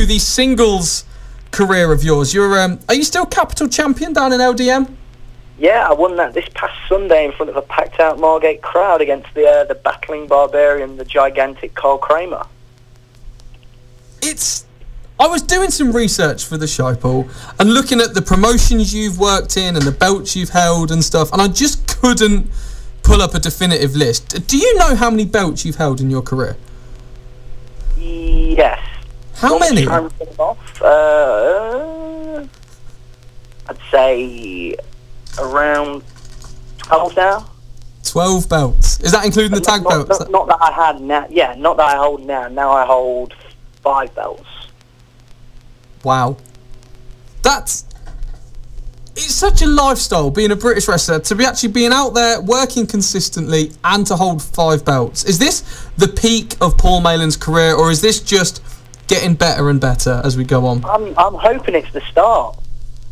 the singles career of yours. You're are you still Capital Champion down in LDM? Yeah, I won that this past Sunday in front of a packed-out Margate crowd against the battling barbarian, the gigantic Carl Kramer. I was doing some research for the show, Paul, and looking at the promotions you've worked in and the belts you've held and stuff, and I just couldn't pull up a definitive list. Do you know how many belts you've held in your career? Yes. How many? I'd say around 12 now. 12 belts. Is that including the tag belts? Not that I had now. Yeah, not that I hold now. Now I hold 5 belts. Wow. It's such a lifestyle being a British wrestler, to be actually being out there working consistently and to hold 5 belts. Is this the peak of Paul Malen's career, or is this just getting better and better as we go on? I'm hoping it's the start.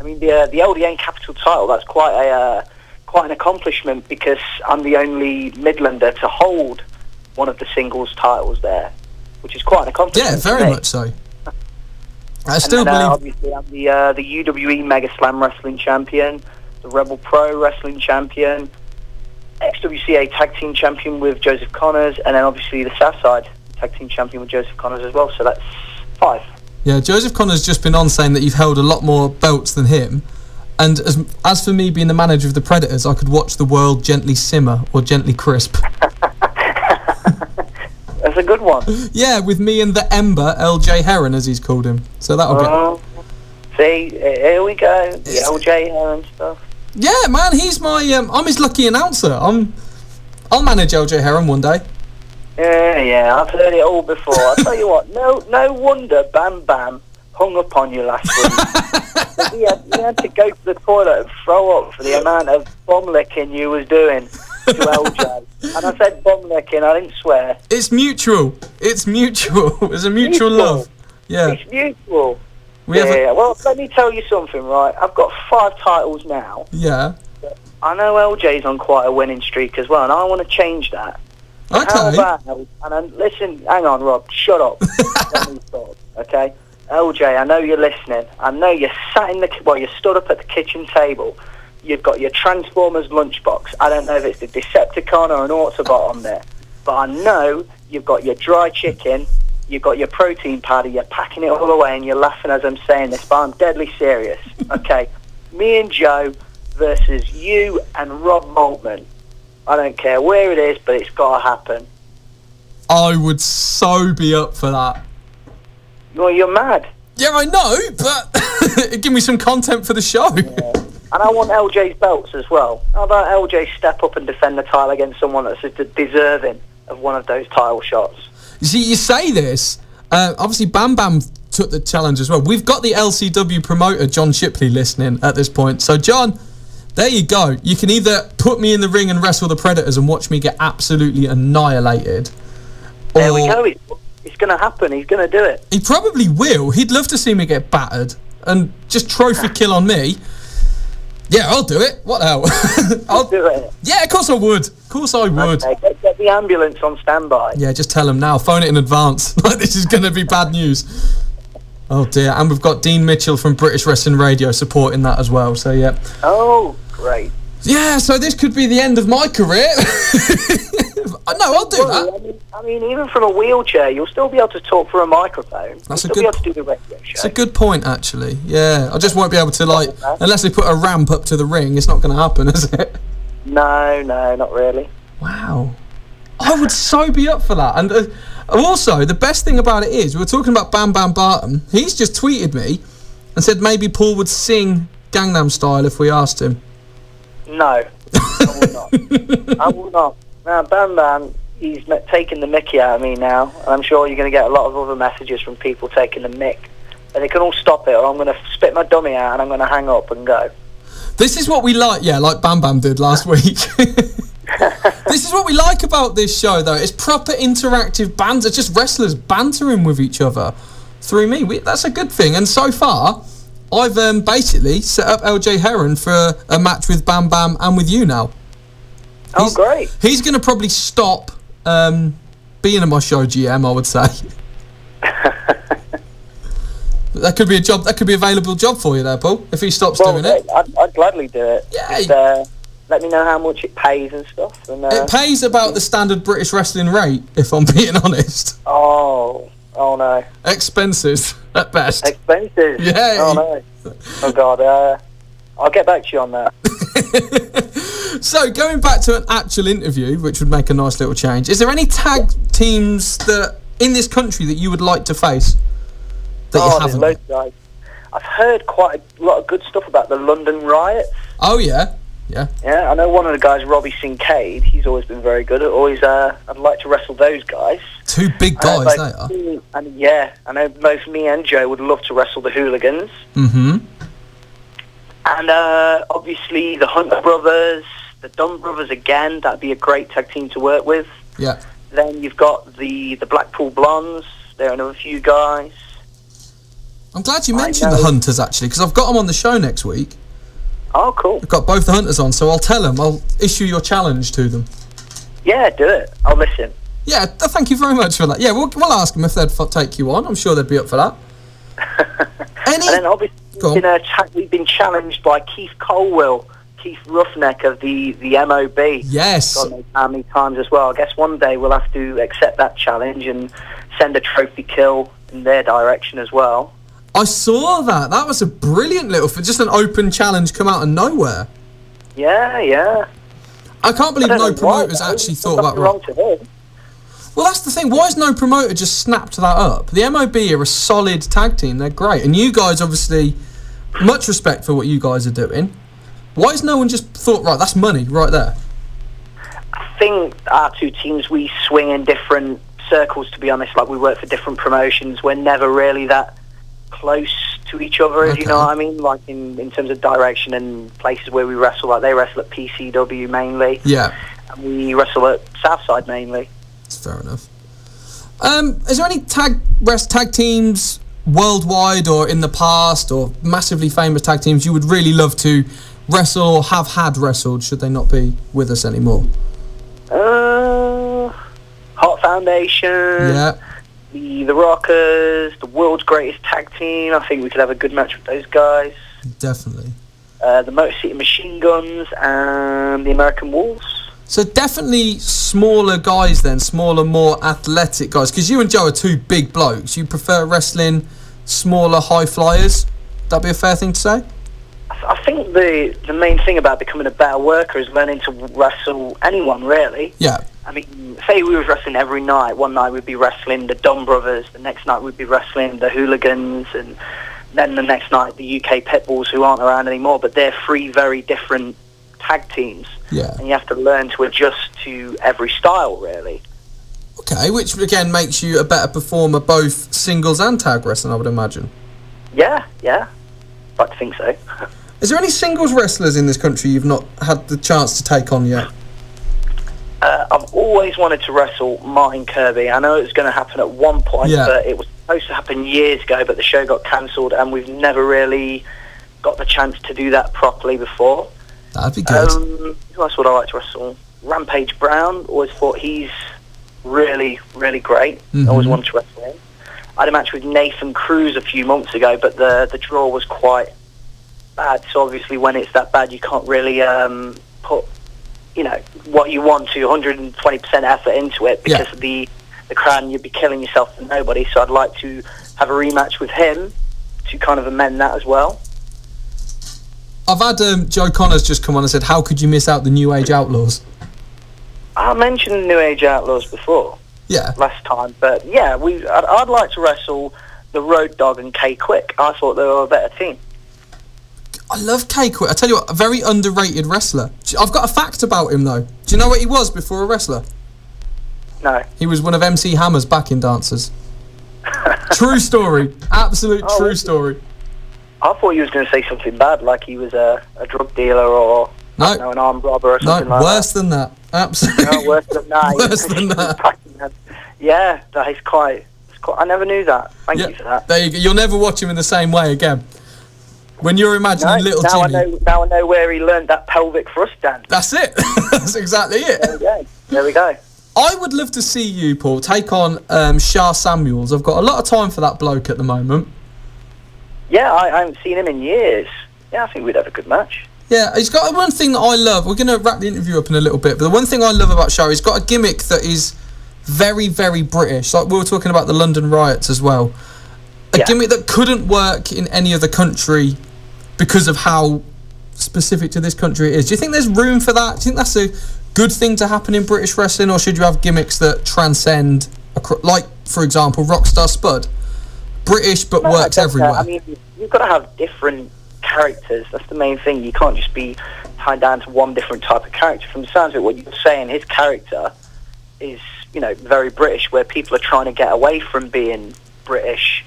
I mean, the LDN Capital title, that's quite an accomplishment, because I'm the only Midlander to hold one of the singles titles there, which is quite an accomplishment. Yeah, very much so. I still believe. Obviously, I'm the UWE Mega Slam Wrestling Champion, the Rebel Pro Wrestling Champion, XWCA Tag Team Champion with Joseph Connors, and then obviously the Southside Tag Team Champion with Joseph Connors as well. So that's 5. Yeah, Joseph Connors just been on saying that you've held a lot more belts than him. And as for me being the manager of the Predators, I could watch the world gently simmer or gently crisp. That's a good one. Yeah, with me and the Ember, LJ Heron, as he's called him. So that'll get... See, here we go. The LJ Heron stuff. Yeah, man, he's my... I'm his lucky announcer. I'll manage LJ Heron one day. Yeah, I've heard it all before. I'll tell you what, no wonder Bam Bam hung up on you last week. he had to go to the toilet and throw up for the amount of bum licking you was doing to LJ. And I said bum licking, I didn't swear. It's mutual. It's a mutual love. Yeah. It's mutual. Well, let me tell you something, right? I've got 5 titles now. Yeah. I know LJ's on quite a winning streak as well, and I want to change that. Okay. How about, listen, hang on, Rob, shut up. Let me talk, okay? LJ, I know you're listening. I know you're you're stood up at the kitchen table. You've got your Transformers lunchbox. I don't know if it's the Decepticon or an Autobot on there, but I know you've got your dry chicken, you've got your protein powder, you're packing it all away, and you're laughing as I'm saying this, but I'm deadly serious, okay? Me and Joe versus you and Rob Maltman. I don't care where it is, but it's got to happen. I would so be up for that. Well, you're mad. Yeah, I know, but give me some content for the show. Yeah. And I want LJ's belts as well. How about LJ step up and defend the title against someone that's deserving of one of those title shots? You see, you say this, obviously Bam Bam took the challenge as well. We've got the LCW promoter, John Shipley, listening at this point. So, John, there you go. You can either put me in the ring and wrestle the Predators and watch me get absolutely annihilated. There we go. It's going to happen. He's going to do it. He probably will. He'd love to see me get battered and just trophy kill on me. Yeah, I'll do it. What the hell? I'll do it. Yeah, of course I would. Of course I would. Okay, get the ambulance on standby. Yeah, just tell him now. Phone it in advance. Like, this is going to be bad news. Oh, dear. And we've got Dean Mitchell from British Wrestling Radio supporting that as well. So, yeah. Oh, great. Yeah, so this could be the end of my career. No, I'll do that. I mean, even from a wheelchair, you'll still be able to talk through a microphone. That's you'll still be able to do the radio show. It's a good point, actually. Yeah, I just won't be able to, like, unless they put a ramp up to the ring, it's not going to happen, is it? No, not really. Wow. I would so be up for that. And also, the best thing about it is, we were talking about Bam Bam Barton. He's just tweeted me and said maybe Paul would sing Gangnam Style if we asked him. No, I will not. I will not. Now, Bam Bam, he's taking the mickey out of me now. And I'm sure you're going to get a lot of other messages from people taking the mick. And they can all stop it, or I'm going to spit my dummy out and I'm going to hang up and go. This is what we like, yeah, like Bam Bam did last week. This is what we like about this show, though. It's proper interactive banter, just wrestlers bantering with each other through me. That's a good thing. And so far, I've basically set up LJ Heron for a match with Bam Bam and with you now. Great. He's going to probably stop being in my show GM, I would say. That could be a job. That could be a available job for you there, Paul. If he stops doing it, I'd gladly do it. Yeah. Just, let me know how much it pays and stuff. And, it pays about the standard British wrestling rate, if I'm being honest. Oh no. Expenses at best. Expenses. Yeah. Oh no. Oh God. I'll get back to you on that. So, going back to an actual interview, which would make a nice little change, is there any tag teams that in this country that you would like to face that you haven't? There's loads of guys. I've heard quite a lot of good stuff about the London Riots. Oh, yeah. Yeah. Yeah, I know one of the guys, Robbie Sinclair. He's always been very good. I'd like to wrestle those guys. Two big guys, they are. And yeah, I know both me and Joe would love to wrestle the Hooligans. Mm-hmm. And obviously the Hunter Brothers, the Dunn Brothers again. That'd be a great tag team to work with. Yeah. Then you've got the Blackpool Blondes. They're another few guys. I'm glad you mentioned the Hunters, actually, because I've got them on the show next week. Oh, cool. I've got both the Hunters on, so I'll tell them. I'll issue your challenge to them. Yeah, do it. I'll listen. Yeah, thank you very much for that. Yeah, we'll ask them if they'd take you on. I'm sure they'd be up for that. And then obviously we've been challenged by Keith Colwell, Keith Roughneck of the MOB. Yes. God knows how many times as well. I guess one day we'll have to accept that challenge and send a trophy kill in their direction as well. I saw that. That was a brilliant little, for just an open challenge come out of nowhere. Yeah. I can't believe no promoters actually thought about that. Well, that's the thing. Why has no promoter just snapped that up? The MOB are a solid tag team. They're great. And you guys, obviously, much respect for what you guys are doing. Why has no one just thought, right, that's money right there? I think our two teams, we swing in different circles, to be honest. Like, we work for different promotions. We're never really that close to each other, if you know what I mean, like in terms of direction and places where we wrestle. Like, they wrestle at PCW mainly, and we wrestle at Southside mainly. That's fair enough. Is there any tag teams worldwide or in the past, or massively famous tag teams you would really love to wrestle or have had wrestled, should they not be with us anymore? Hot Foundation, the Rockers, the world's greatest tag team. I think we could have a good match with those guys. Definitely. The Motor City Machine Guns and the American Wolves. So definitely smaller guys then, smaller, more athletic guys. Because you and Joe are two big blokes. You prefer wrestling smaller, high flyers? That'd be a fair thing to say? I think the main thing about becoming a better worker is learning to wrestle anyone, really. Yeah. I mean, say we were wrestling every night. One night we'd be wrestling the Dunn Brothers. The next night we'd be wrestling the Hooligans. And then the next night the UK Pitbulls, who aren't around anymore. But they're three very different tag teams. Yeah. And you have to learn to adjust to every style, really. Okay, which again makes you a better performer both singles and tag wrestling, I would imagine. Yeah. I'd like to think so. Is there any singles wrestlers in this country you've not had the chance to take on yet? I've always wanted to wrestle Martin Kirby. I know it was going to happen at one point, but it was supposed to happen years ago, but the show got cancelled, and we've never really got the chance to do that properly before. That'd be good. Who else would I like to wrestle? Rampage Brown. Always thought he's really, really great. Mm-hmm. Always wanted to wrestle him. I had a match with Nathan Cruz a few months ago, but the draw was quite bad. So obviously when it's that bad, you can't really put, what you want to, 120% effort into it, because of the crowd, and you'd be killing yourself for nobody. So I'd like to have a rematch with him to kind of amend that as well. I've had Joe Connors just come on and said, how could you miss out the New Age Outlaws? I mentioned the New Age Outlaws before. Yeah. Last time. But yeah, I'd like to wrestle the Road Dogg and K Quick. I thought they were a better team. I love K Quick. I tell you what, a very underrated wrestler. I've got a fact about him though. Do you know what he was before a wrestler? No. He was one of MC Hammer's backing dancers. True story. Absolute true story. I thought you was going to say something bad, like he was a drug dealer or an armed robber or something like that. No, worse than that. Absolutely. No, worse than that. Worse than that. Yeah, that is quite. I never knew that. Thank you for that. There you go. You'll never watch him in the same way again. When you're imagining little Jimmy. Now I know where he learned that pelvic thrust dance. That's it. That's exactly it. There we go. I would love to see you, Paul, take on Shah Samuels. I've got a lot of time for that bloke at the moment. Yeah, I haven't seen him in years. Yeah, I think we'd have a good match. Yeah, he's got one thing that I love. We're going to wrap the interview up in a little bit, but the one thing I love about Show, he's got a gimmick that is very, very British. Like we were talking about the London riots as well. A gimmick that couldn't work in any other country because of how specific to this country it is. Do you think there's room for that? Do you think that's a good thing to happen in British wrestling, or should you have gimmicks that transcend, like, for example, Rockstar Spud? British, but works everywhere. I mean, you've got to have different characters. That's the main thing. You can't just be tied down to one different type of character. From the sounds of it, what you're saying, his character is, you know, very British, where people are trying to get away from being British.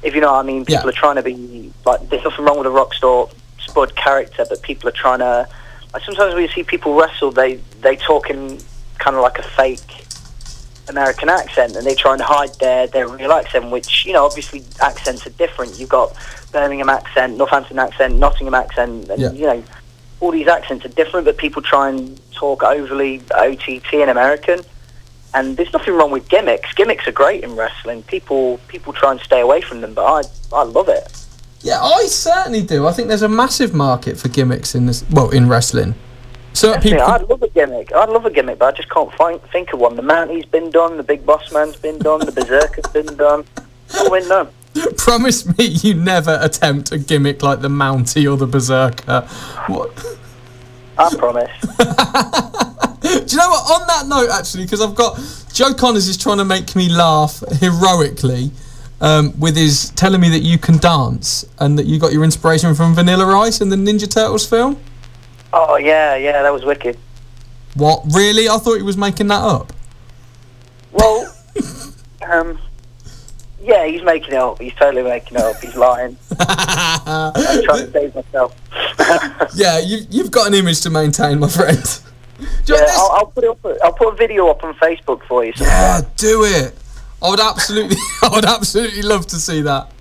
If you know what I mean, people are trying to be, like, there's nothing wrong with a Rockstar Spud character, but people are trying to, like, sometimes when you see people wrestle, they talk in kind of like a fake American accent, and they try and hide their real accent, which, you know, obviously accents are different. You've got Birmingham accent, Northampton accent, Nottingham accent, and, you know, all these accents are different, but people try and talk overly OTT and American. And there's nothing wrong with gimmicks. Gimmicks are great in wrestling. People try and stay away from them, but I love it. Yeah, I certainly do. I think there's a massive market for gimmicks in this. Well, in wrestling. So I'd love a gimmick. But I just can't think of one. The Mounties been done. The Big Boss Man's been done. The Berserker's been done. I'll win none. Promise me you never attempt a gimmick like the Mountie or the Berserker. What? I promise. Do you know what? On that note, actually, because I've got Joe Connors is trying to make me laugh heroically with his telling me that you can dance and that you got your inspiration from Vanilla Ice and the Ninja Turtles film. Oh yeah, that was wicked. What? Really? I thought he was making that up. Well, yeah, he's making it up. He's totally making it up. He's lying. I'm trying to save myself. Yeah, you've got an image to maintain, my friend. Yeah, I'll put a video up on Facebook for you. Yeah, do it. I would absolutely love to see that.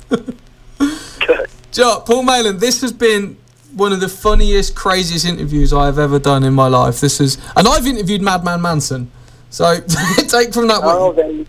Good. Joe, Paul Malen, this has been one of the funniest, craziest interviews I have ever done in my life. And I've interviewed Madman Manson. So take from that one. Oh, there you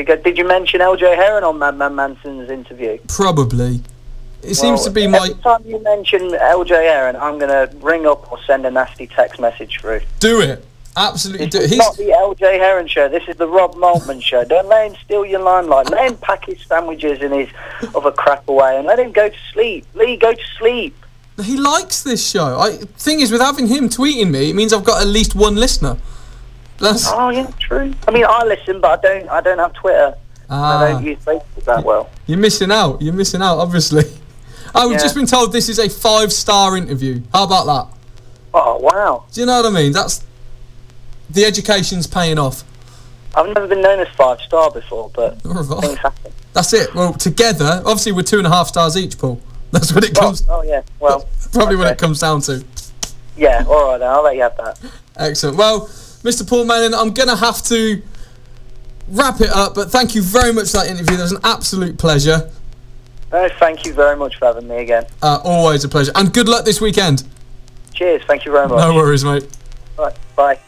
go. Did you mention LJ Heron on Madman Manson's interview? Probably. It seems to be my... Every time you mention LJ Heron, I'm going to ring up or send a nasty text message through. Do it. Absolutely do it. It's not the LJ Heron show. This is the Rob Maltman show. Don't let him steal your limelight. Let him pack his sandwiches and his other crap away and let him go to sleep. Lee, go to sleep. He likes this show. Thing is, with having him tweeting me, it means I've got at least one listener. Oh, yeah, true. I mean, I listen, but I don't have Twitter. I don't use Facebook that well. You're missing out. You're missing out, obviously. We've just been told this is a 5-star interview. How about that? Oh, wow. Do you know what I mean? The education's paying off. I've never been known as 5-star before, but things happen. That's it. Well, together, obviously we're 2.5 stars each, Paul. That's what it comes... Oh, yeah. Well... Probably what it comes down to. Yeah, all right then. I'll let you have that. Excellent. Well, Mr. Paul Malen, I'm going to have to wrap it up, but thank you very much for that interview. That was an absolute pleasure. Thank you very much for having me again. Always a pleasure. And good luck this weekend. Cheers. Thank you very much. No worries, mate. All right. Bye.